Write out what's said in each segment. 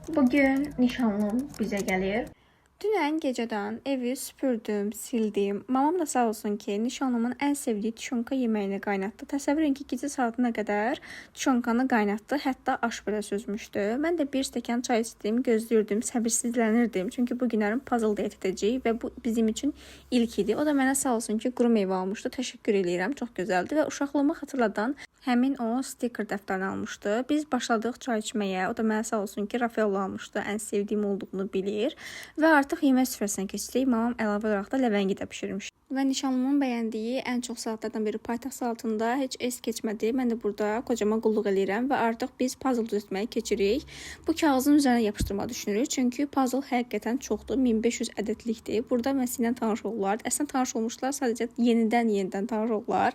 Bugün nişanlım bizə gəlir. Dünən gecədən evi süpürdüm, sildim. Mamam da sağ olsun ki, nişanlımın ən sevdiyi tuşonka yeməyini qaynatdı. Təsəvvür edin ki, gecə saatına qədər tuşonkanı qaynatdı, hətta aş belə süzmüşdü. Mən də bir stəkan çay içdim, gözləyirdim, səbirsizlənirdim. Çünki bu günlərin puzzle date edəcəyik və bu bizim üçün ilk idi. O da mənə sağ olsun ki, quru meyvə almışdı. Təşəkkür edirəm, çox gözəldir və uşaqlığımı xatırladan həmin o sticker dəftərini almışdı. Biz başladıq çay içməyə. O da mənə sağ olsun ki, Rafael almışdı. Ən sevdiyim olduğunu bilir. Və artıq yemək süfrəsinə keçdik. Mamam əlavə olaraq da ləvəngi də bişirmiş. Və nişanlımın bəyəndiyi ən çox salatlardan biri paytaxt salatında heç es keçmədi. Mən də burada kocama qulluq eləyirəm və artıq biz puzzle düzəltməyə keçirik. Bu kağızın üzərinə yapışdırma düşünürük. Çünki puzzle həqiqətən çoxdur. 1500 ədədlikdir. Burada mən sizinlə tanış olurlar. Əslən tanış olmuşlar, sadəcə yenidən tanış olurlar.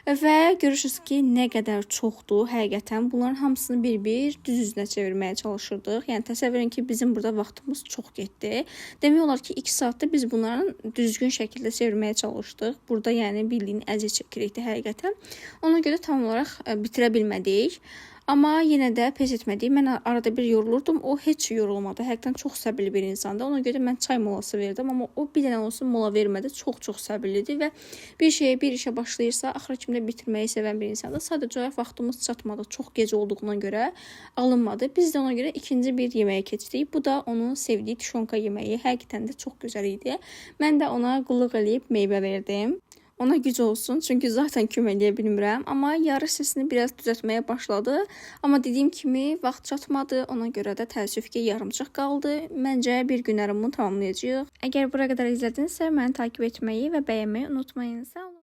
Və görürsünüz ki, nə qədər çoxdur həqiqətən. Bunların hamısını bir-bir düz üzünə çevirməyə çalışırdıq. Yəni təsəvvür edin ki, bizim burada vaxtımız çox getdi. Demək olar ki, 2 saatda biz bunların düzgün şəkildə çevirməyə çalışdıq. Burada yəni bildiyin əziyyət çəkirikdi həqiqətən. Ona görə tam olaraq bitirə bilmədik. Amma yenə də pes etmədik. Mən arada bir yorulurdum. O heç yorulmadı. Həqiqətən çox səbirli bir insandı. Ona görə mən çay molası verdim. Amma o bir dənə olsun mola vermədi. Çox səbirlidir və bir işə başlayırsa, axıra kimi də bitirməyi sevən bir insandır. Sadəcə vaxtımız çatmadı. Çox gec olduğuna görə alınmadı. Biz də ona görə ikinci bir yeməyə keçdik. Bu da onun sevdiyi tuşonka yeməyi. Həqiqətən də çox gözəl idi. Mən də ona qulluq eləyib meyvə verdim. Ona güc olsun, çünki zaten kömək edə bilmirəm. Amma yarı səsini biraz düzəltməyə başladı. Amma dediyim kimi vaxt çatmadı. Ona görə də təəssüf ki, yarımçıq qaldı. Məncə bir gün bunu tamamlayacağıq. Əgər bura qədər izlədinizsə, məni takip etməyi və bəyənməyi unutmayın. Sağ olun.